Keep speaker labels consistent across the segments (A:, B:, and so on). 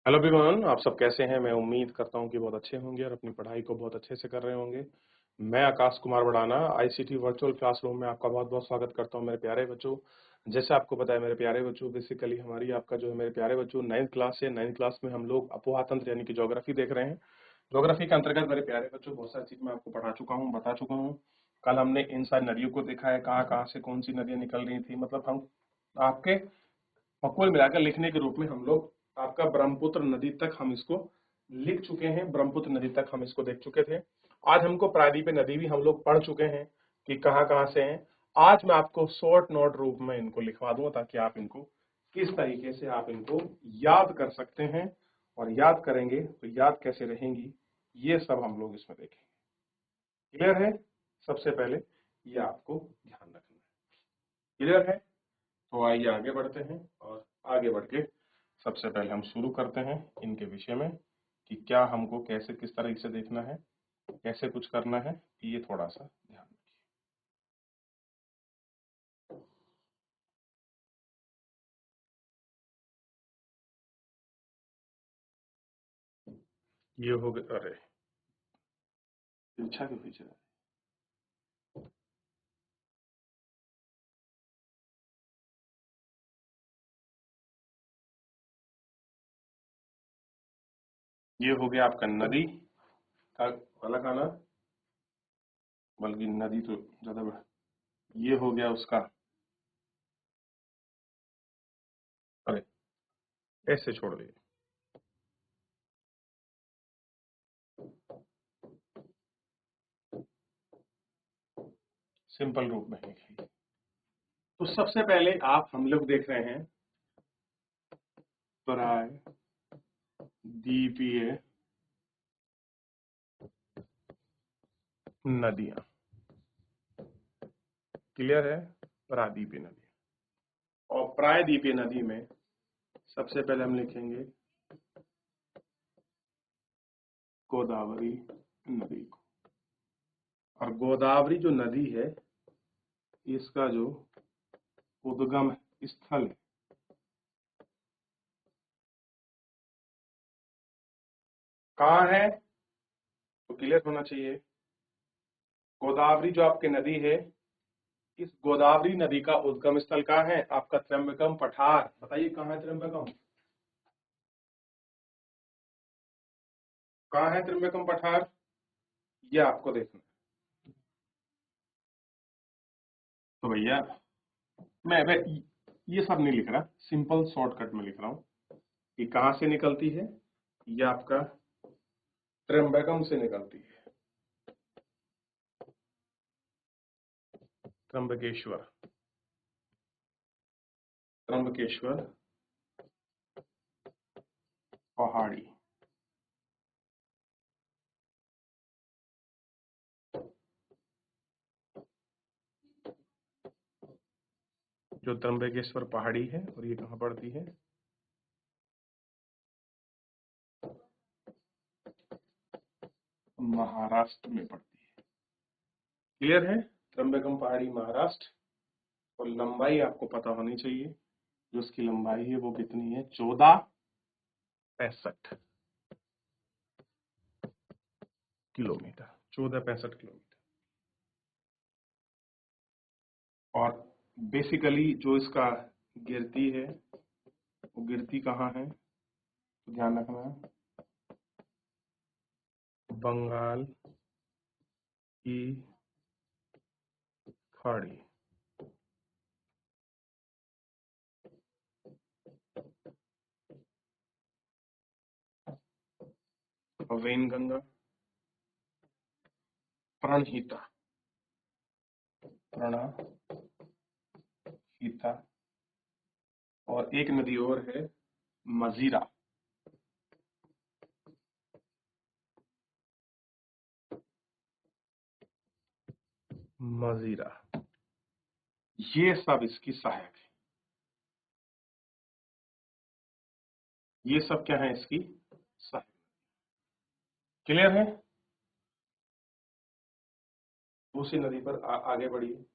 A: Hello everyone, आप सब कैसे हैं? मैं उम्मीद करता हूं कि बहुत अच्छे होंगे और अपनी पढ़ाई को बहुत अच्छे से कर रहे होंगे। मैं Akash Kumar Badana ICT virtual classroom में आपका बहुत बहुत स्वागत करता हूं मेरे प्यारे बच्चों। जैसे आपको पता है मेरे प्यारे बच्चों, बेसिकली हमारी आपका जो है मेरे प्यारे बच्चों 9th क्लास है। 9th क्लास में हम लोग अपोहा तंत्र यानी कि ज्योग्राफी देख रहे हैं। ज्योग्राफी के अंतर्गत मेरे प्यारे बच्चों बहुत सारी चीज मैं आपको पढ़ा चुका हूँ, बता चुका हूँ। कल हमने इन सारी नदियों को देखा है, कहाँ कहाँ से कौन सी नदियां निकल रही थी। मतलब हम आपके और कुल मिलाकर लिखने के रूप में हम लोग आपका ब्रह्मपुत्र नदी तक हम इसको लिख चुके हैं। ब्रह्मपुत्र नदी तक हम इसको देख चुके थे। आज हमको प्रायद्वीपीय नदी भी हम लोग पढ़ चुके हैं कि कहाँ कहाँ से हैं। आज मैं आपको शॉर्ट नोट रूप में इनको लिखवा दूंगा ताकि आप इनको किस तरीके से आप इनको याद कर सकते हैं, और याद करेंगे तो याद कैसे रहेंगी ये सब हम लोग इसमें देखेंगे। क्लियर है? सबसे पहले ये आपको ध्यान रखना है। क्लियर है? तो आइए आगे बढ़ते हैं, और आगे बढ़ के सबसे पहले हम शुरू करते हैं इनके विषय में कि क्या हमको कैसे किस तरह से देखना है, कैसे कुछ करना है, ये थोड़ा सा ध्यान रखिए। ये हो गया। अरे पीछा के पीछे ये हो गया आपका नदी का वाला खाना, बल्कि नदी तो ज्यादा बड़ा। ये हो गया उसका। अरे ऐसे छोड़ दिए, सिंपल रूप में लिखिए। तो सबसे पहले आप हम लोग देख रहे हैं प्रायद्वीपीय नदियां। क्लियर है? प्रायद्वीपीय नदी, और प्रायद्वीपीय नदी में सबसे पहले हम लिखेंगे गोदावरी नदी को। और गोदावरी जो नदी है इसका जो उद्गम स्थल है कहाँ है, तो क्लियर होना चाहिए। गोदावरी जो आपकी नदी है, इस गोदावरी नदी का उद्गम स्थल कहाँ है? आपका त्र्यंबकम पठार। बताइए कहाँ है त्र्यंबकम? कहाँ है त्र्यंबकम पठार? ये आपको देखना है। तो भैया मैं ये सब नहीं लिख रहा, सिंपल शॉर्टकट में लिख रहा हूँ कि कहाँ से निकलती है। ये आपका त्र्यंबकम से निकलती है, त्र्यंबकेश्वर। त्र्यंबकेश्वर पहाड़ी। जो त्र्यंबकेश्वर पहाड़ी है, और ये कहाँ पड़ती है? महाराष्ट्र में पड़ती है। क्लियर है? त्र्यंबकम पहाड़ी महाराष्ट्र। और लंबाई आपको पता होनी चाहिए, जो उसकी लंबाई है वो कितनी है? 1465 किलोमीटर। 1465 किलोमीटर। और बेसिकली जो इसका गिरती है वो गिरती कहाँ है, तो ध्यान रखना है, बंगाल की खाड़ी। वेनगंगा, प्रणहिता, प्रणहिता, और एक नदी और है मजीरा। मजीरा, ये सब इसकी सहायक है। ये सब क्या है? इसकी सहायक। क्लियर है? उसी नदी पर आगे बढ़िए।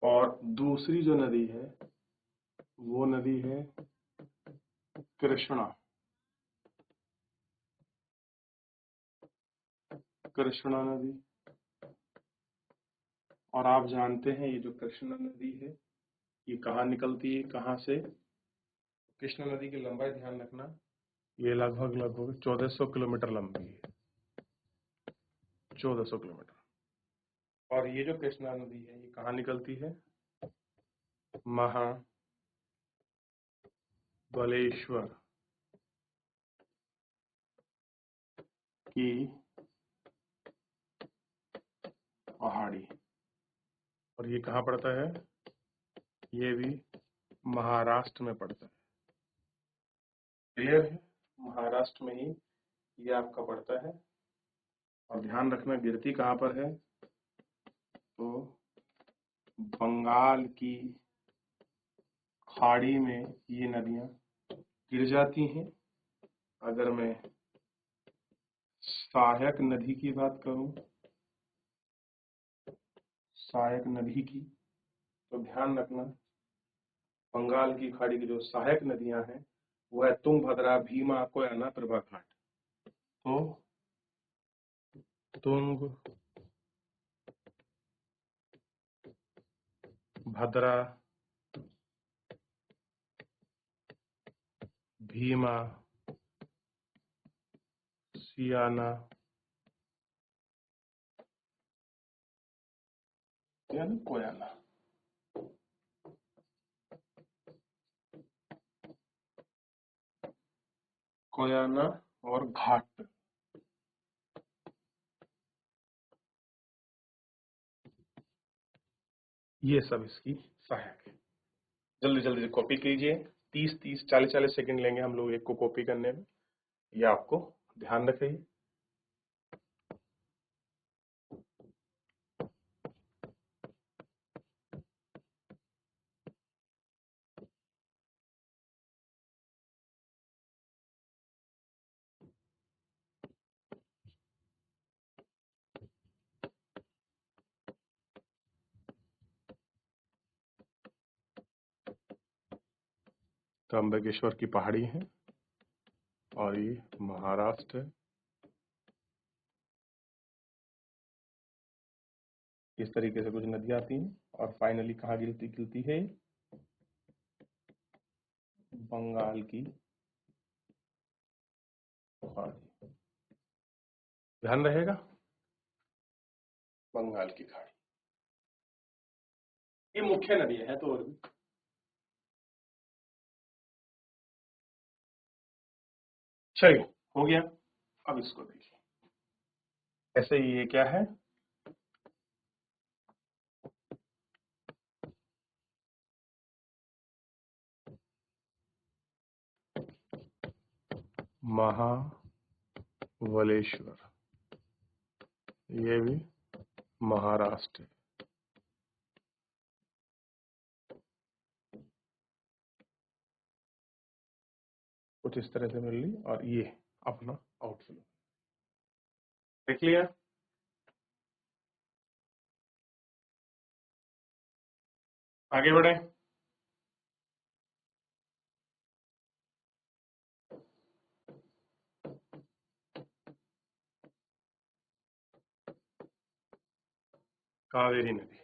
A: और दूसरी जो नदी है वो नदी है कृष्णा। कृष्णा नदी। और आप जानते हैं ये जो कृष्णा नदी है ये कहाँ निकलती है, कहाँ से? कृष्णा नदी की लंबाई ध्यान रखना, ये लगभग 1400 किलोमीटर लंबी है, 1400 किलोमीटर। और ये जो कृष्णा नदी है ये कहाँ निकलती है? महाबलेश्वर की पहाड़ी। और ये कहाँ पड़ता है? ये भी महाराष्ट्र में पड़ता है। क्लियर है? महाराष्ट्र में ही ये आपका पड़ता है। और ध्यान रखना गिरती कहाँ पर है? तो बंगाल की खाड़ी में ये नदियां गिर जाती हैं। अगर मैं सहायक नदी की बात करूं, सहायक नदी की, तो ध्यान रखना बंगाल की खाड़ी की जो सहायक नदियां हैं वो है तुंगभद्रा, भीमा, कोयना, प्रभा घाट। तो तुंगभद्रा, भीमा, सियाना यानी कोयना, कोयना और घाट, ये सब इसकी सहायक है। जल्दी जल्दी से कॉपी कीजिए। 30-30, 40-40 सेकंड लेंगे हम लोग एक को कॉपी करने में, ये आपको ध्यान रखिए। त्र्यंबकेश्वर की पहाड़ी है और ये महाराष्ट्र है। इस तरीके से कुछ नदियां आती हैं और फाइनली कहाँ गिरती है? बंगाल की खाड़ी। ध्यान रहेगा, बंगाल की खाड़ी ये मुख्य नदी है तो और भी। चलिए हो गया। अब इसको देखिए, ऐसे ही ये क्या है? महाबलेश्वर, ये भी महाराष्ट्र है। कुछ इस तरह से मिल ली और ये अपना आउटफिल देख लिया। आगे बढ़े। कावेरी नदी,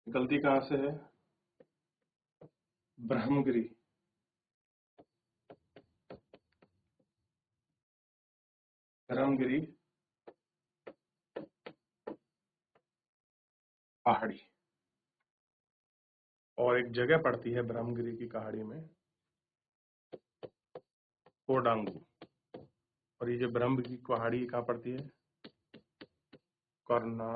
A: गलती कहाँ से है? ब्रह्मगिरी, ब्रह्मगिरी पहाड़ी। और एक जगह पड़ती है ब्रह्मगिरी की पहाड़ी में, कोडांगू। और ये जो ब्रह्म की पहाड़ी कहाँ पड़ती है? कर्ना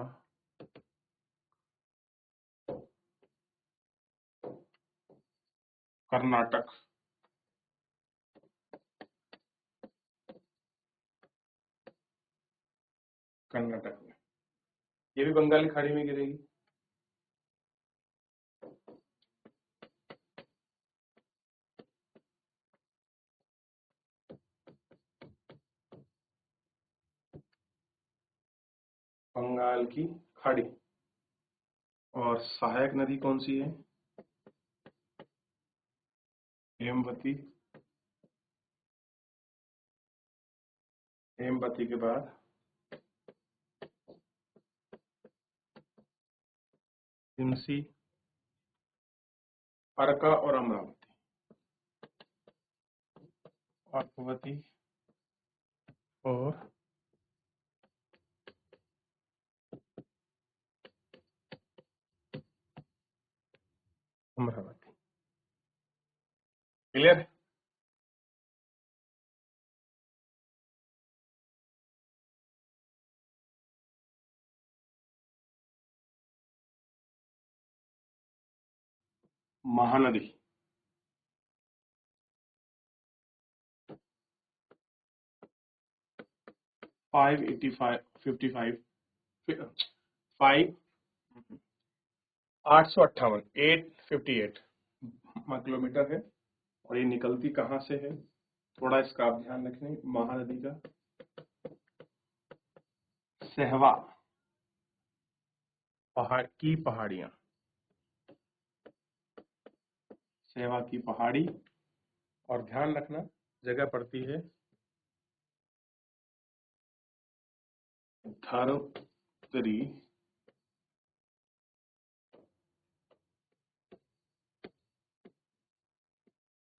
A: कर्नाटक। कर्नाटक में ये भी बंगाली खाड़ी में गिरेगी। बंगाल की खाड़ी। और सहायक नदी कौन सी है? हेमवती। हेमवती के बाद हिमसी, अरका और अमरावती। अरकावती और अमरावती। क्लियर? महानदी। 585 55 5 858 858 किलोमीटर है। और ये निकलती कहाँ से है? थोड़ा इसका आप ध्यान रखें। महानदी का सहवा पहाड़ की पहाड़ियां, सहवा की पहाड़ी। और ध्यान रखना जगह पड़ती है धर्तरी,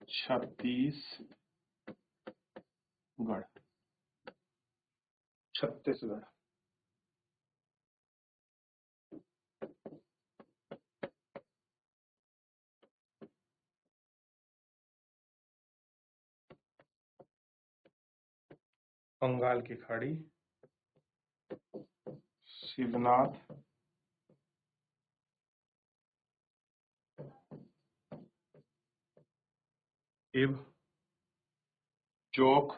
A: छत्तीसगढ़। छत्तीसगढ़। बंगाल की खाड़ी, शिवनाथ, इब, जोक,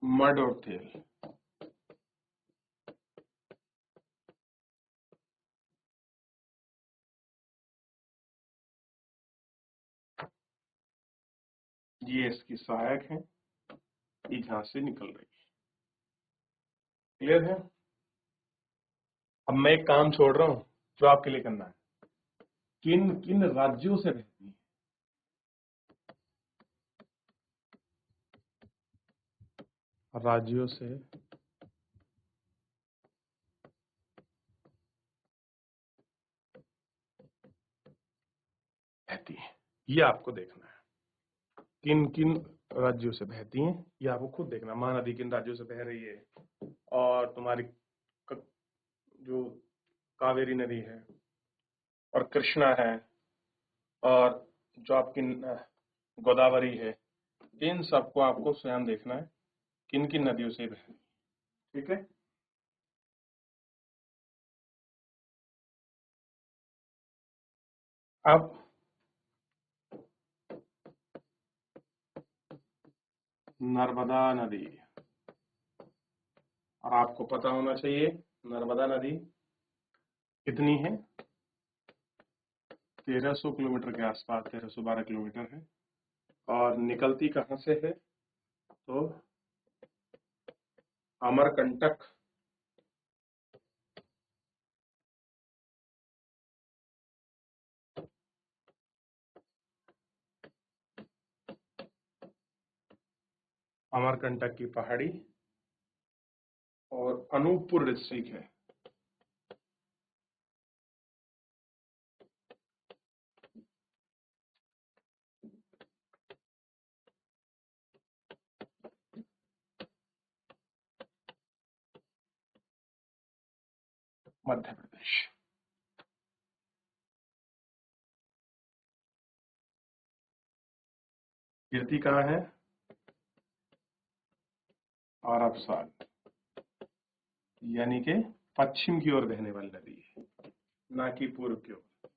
A: मड और तेल। ये इसकी सहायक है, यहां से निकल रही है। क्लियर है? अब मैं एक काम छोड़ रहा हूं जो आपके लिए करना है। किन किन राज्यों से बहती है? राज्यों से बहती है, ये आपको देखना है। किन किन राज्यों से बहती हैं ये आपको खुद देखना। महानदी किन राज्यों से बह रही है, और तुम्हारी जो कावेरी नदी है और कृष्णा है और जो आपकी गोदावरी है, इन सबको आपको स्वयं देखना है किन किन नदियों से बह रही है। ठीक है? अब नर्मदा नदी, और आपको पता होना चाहिए नर्मदा नदी कितनी है? 1300 किलोमीटर के आसपास, 1312 किलोमीटर है। और निकलती कहाँ से है? तो अमरकंटक, अमरकंटक की पहाड़ी और अनूपपुर डिस्ट्रिक्ट है। मध्य प्रदेश। गिरती कहाँ है? अरब सागर, यानी कि पश्चिम की ओर बहने वाली नदी है, ना कि पूर्व की ओर।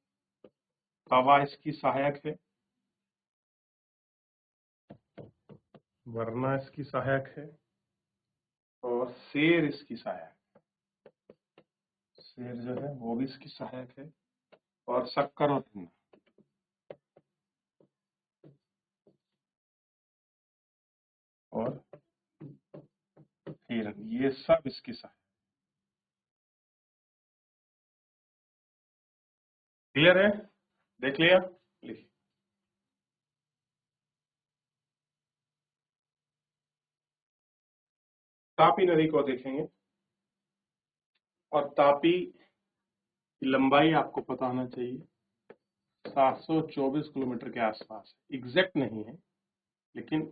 A: तवा इसकी सहायक है, वरना इसकी सहायक है, और शेर इसकी सहायक। शेर जो है वो भी इसकी सहायक है, और शक्कर और हिन्ना। और हिरन, ये सब इसकी सहायक। क्लियर है? देख लिया? लिखिए। तापी नदी को देखेंगे, और तापी की लंबाई आपको पता होना चाहिए 724 किलोमीटर के आसपास। एग्जैक्ट नहीं है, लेकिन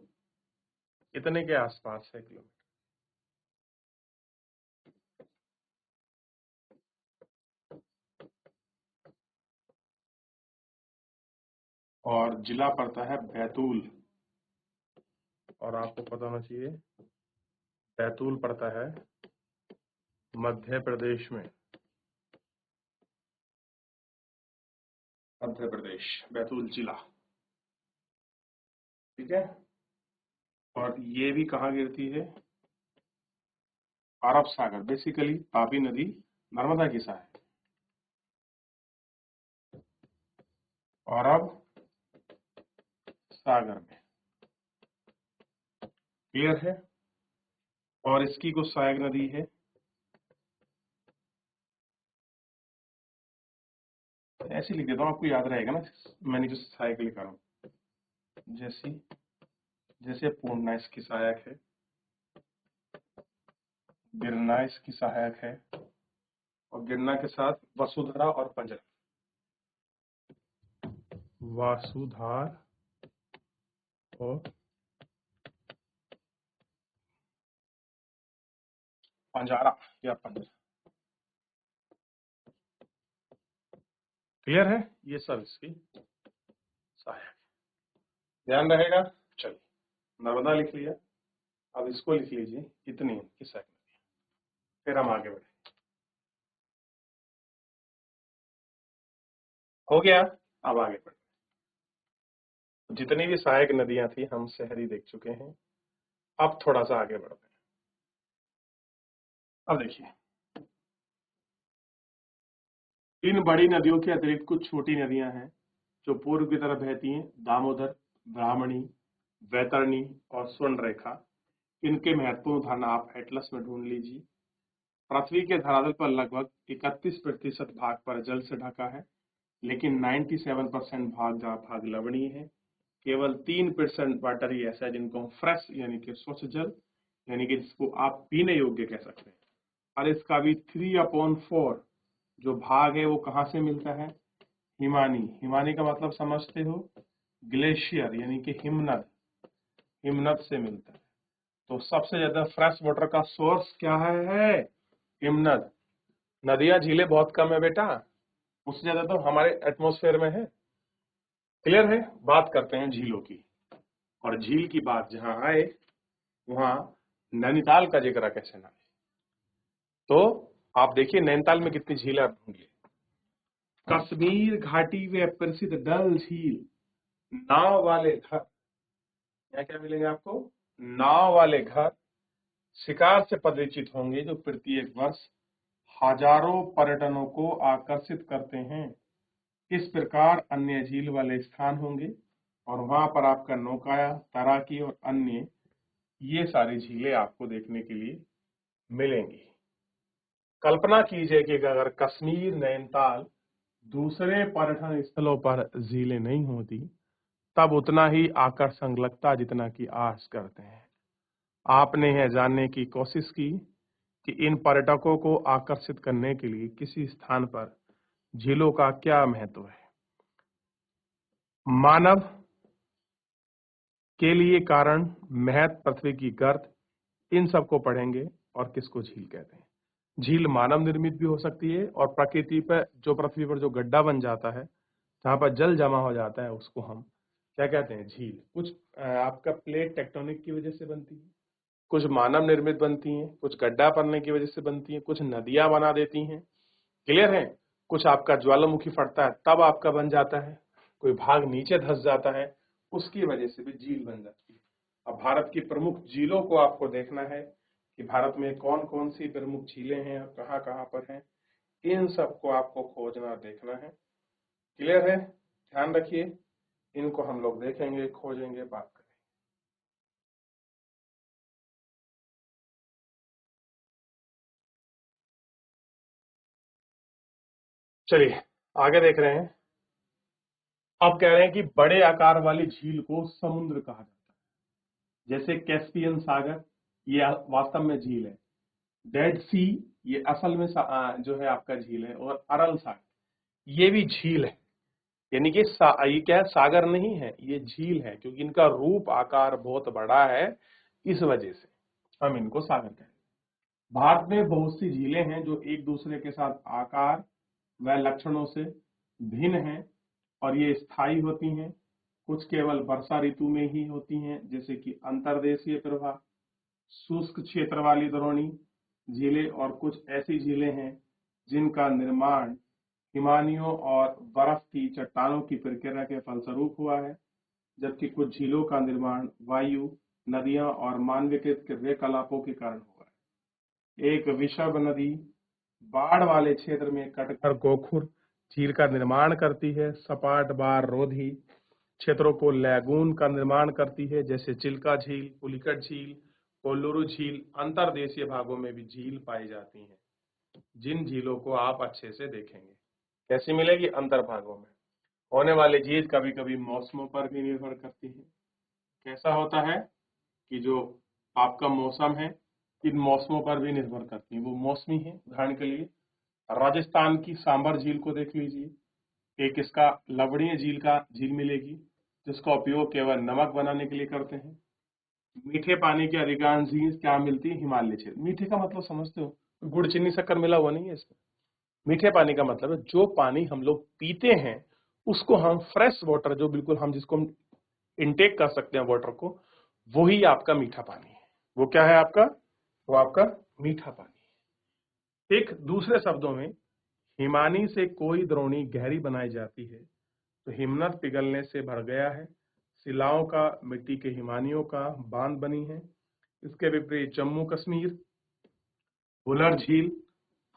A: इतने के आसपास है किलोमीटर। और जिला पड़ता है बैतूल, और आपको पता होना चाहिए बैतूल पड़ता है मध्य प्रदेश में। मध्य प्रदेश, बैतूल जिला। ठीक है? और ये भी कहाँ गिरती है? अरब सागर। बेसिकली तापी नदी नर्मदा की सहायक, अरब सागर में। क्लियर है? और इसकी कुछ सहायक नदी है, ऐसे लिख देता हूँ, आपको याद रहेगा ना। मैंने जो सहायक लिखा हूँ, जैसे पूर्णा इसकी सहायक है, गिरना इसकी सहायक है, और गिरना के साथ वसुधरा और पंजरा। वसुधार और पंजारा या पंजरा। क्लियर है? ये सब इसकी सहायक। ध्यान रहेगा? चलिए, नर्मदा लिख लिया, अब इसको लिख लीजिए, इतनी की सहायक नदी। फिर हम आगे बढ़े। हो गया? अब आगे बढ़े। जितनी भी सहायक नदियां थी हम शहरी देख चुके हैं, अब थोड़ा सा आगे बढ़ते हैं। अब देखिए, इन बड़ी नदियों के अतिरिक्त कुछ छोटी नदियां हैं जो पूर्व की तरफ बहती हैं। दामोदर, ब्राह्मणी, वैतरणी और स्वर्णरेखा। इनके महत्वपूर्ण उदाहरण आप एटलस में ढूंढ लीजिए। पृथ्वी के धरातल पर लगभग 31% भाग पर जल से ढका है, लेकिन 97% भाग लवणीय है। केवल 3% वाटर ही ऐसा है जिनको हम फ्रेश यानी कि स्वच्छ जल, यानी कि जिसको आप पीने योग्य कह सकते हैं। और इसका भी 3/4 जो भाग है वो कहाँ से मिलता है? हिमानी। हिमानी का मतलब समझते हो? ग्लेशियर यानी कि हिमनद, हिमनद से मिलता है। तो सबसे ज्यादा फ्रेश वाटर का सोर्स क्या है? हिमनद। नदियां झीलें बहुत कम है बेटा, उससे ज्यादा तो हमारे एटमॉस्फेयर में है। क्लियर है? बात करते हैं झीलों की, और झील की बात जहां आए वहां नैनीताल का जिक्र कैसे ना आए। तो आप देखिए नैनीताल में कितनी झीलें आप ढूंढिए। कश्मीर घाटी में प्रसिद्ध डल झील, नाव वाले घर, क्या क्या मिलेंगे आपको? नाव वाले घर, शिकार से परिचित होंगे जो प्रत्येक वर्ष हजारों पर्यटनों को आकर्षित करते हैं। इस प्रकार अन्य झील वाले स्थान होंगे, और वहां पर आपका नौकाया, तैराकी और अन्य ये सारी झीलें आपको देखने के लिए मिलेंगी। कल्पना कीजिए कि अगर कश्मीर, नैनीताल दूसरे पर्यटन स्थलों पर झीलें नहीं होती, तब उतना ही आकर्षण लगता जितना कि आज करते हैं। आपने यह जानने की कोशिश की कि इन पर्यटकों को आकर्षित करने के लिए किसी स्थान पर झीलों का क्या महत्व है? मानव के लिए कारण, महत्व, पृथ्वी की गर्त, इन सबको पढ़ेंगे और किसको झील कहते हैं। झील मानव निर्मित भी हो सकती है, और प्रकृति पर जो पृथ्वी पर जो गड्ढा बन जाता है, जहां पर जल जमा हो जाता है, उसको हम क्या कहते हैं? झील। कुछ आपका प्लेट टेक्टोनिक की वजह से बनती है, कुछ मानव निर्मित बनती हैं, कुछ गड्ढा पड़ने की वजह से बनती हैं, कुछ नदियां बना देती हैं। क्लियर है? कुछ आपका ज्वालामुखी फटता है तब आपका बन जाता है, कोई भाग नीचे धंस जाता है, उसकी वजह से भी झील बन जाती है। अब भारत की प्रमुख झीलों को आपको देखना है कि भारत में कौन कौन सी प्रमुख झीलें हैं और कहाँ कहाँ पर हैं। इन सबको आपको खोजना देखना है। क्लियर है? ध्यान रखिए, इनको हम लोग देखेंगे, खोजेंगे, बात करेंगे। चलिए आगे देख रहे हैं। अब कह रहे हैं कि बड़े आकार वाली झील को समुद्र कहा जाता है। जैसे कैस्पियन सागर, ये वास्तव में झील है। डेड सी, ये असल में जो है आपका झील है। और अरल सागर, ये भी झील है। यानी कि ये क्या है, सागर नहीं है, ये झील है, क्योंकि इनका रूप आकार बहुत बड़ा है, इस वजह से हम इनको सागर कहते हैं। भारत में बहुत सी झीलें हैं जो एक दूसरे के साथ आकार व लक्षणों से भिन्न हैं और ये स्थायी होती हैं। कुछ केवल वर्षा ऋतु में ही होती हैं, जैसे कि अंतर्देशीय प्रवाह, शुष्क क्षेत्र वाली द्रोणी झीलें, और कुछ ऐसी झीलें हैं जिनका निर्माण हिमानियों और बर्फ की चट्टानों की प्रक्रिया के फलस्वरूप हुआ है, जबकि कुछ झीलों का निर्माण वायु, नदियां और मानवीकृत क्रियाकलापों के कारण हुआ है। एक विषभ नदी बाढ़ वाले क्षेत्र में कटकर गोखुर झील का निर्माण करती है। सपाट बार रोधी क्षेत्रों को लैगून का निर्माण करती है, जैसे चिल्का झील, पुलिकट झील, कोल्लूरू झील। अंतर्देशीय भागों में भी झील पाई जाती हैं, जिन झीलों को आप अच्छे से देखेंगे। कैसी मिलेगी? अंतर भागों में। होने वाली झील कभी कभी मौसमों पर भी निर्भर करती है। कैसा होता है कि जो आपका मौसम है, इन मौसमों पर भी निर्भर करती है, वो मौसमी है। उदाहरण के लिए राजस्थान की सांबर झील को देख लीजिए। एक इसका लवणीय झील मिलेगी, जिसका उपयोग केवल नमक बनाने के लिए करते हैं। मीठे पानी की अधिकांश झील क्या मिलती है? हिमालय क्षेत्र। मीठे का मतलब समझते हो, गुड़ चीनी शक्कर मिला हुआ नहीं है इसमें। मीठे पानी का मतलब है जो पानी हम लोग पीते हैं उसको हम फ्रेश वाटर, जो बिल्कुल हम जिसको हम इनटेक कर सकते हैं वाटर को, वही आपका मीठा पानी है। वो क्या है आपका? वो आपका मीठा पानी है। एक दूसरे शब्दों में, हिमानी से कोई द्रोणी गहरी बनाई जाती है तो हिमनद पिघलने से भर गया है। शिलाओं का मिट्टी के हिमानियों का बांध बनी है। इसके विपरीत जम्मू कश्मीर वुलर झील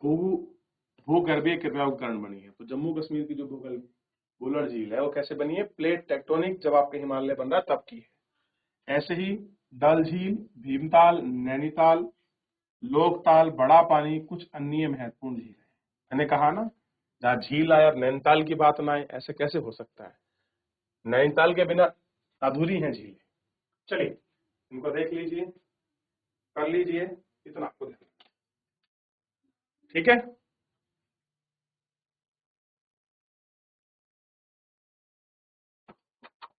A: भूगर्भीय कृपया के कारण बनी है। तो जम्मू कश्मीर की जो वुलर झील है वो कैसे बनी है? प्लेट टेक्टोनिक जब आपके हिमालय बन रहा तब की है। ऐसे ही डल झील, भीमताल, नैनीताल, लोकताल, बड़ा पानी कुछ अन्य महत्वपूर्ण झील है। मैंने कहा ना, जहाँ झील आए और नैनीताल की बात ना आए, ऐसे कैसे हो सकता है? नैनीताल के बिना अधूरी है झील। चलिए इनको देख लीजिए, कर लीजिए, इतना आपको ध्यान रखना। ठीक है।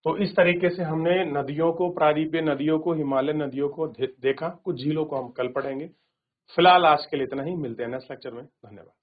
A: तो इस तरीके से हमने नदियों को, प्रायद्वीपीय नदियों को, हिमालय नदियों को देखा। कुछ झीलों को हम कल पढ़ेंगे। फिलहाल आज के लिए इतना ही। मिलते हैं नेक्स्ट लेक्चर में। धन्यवाद।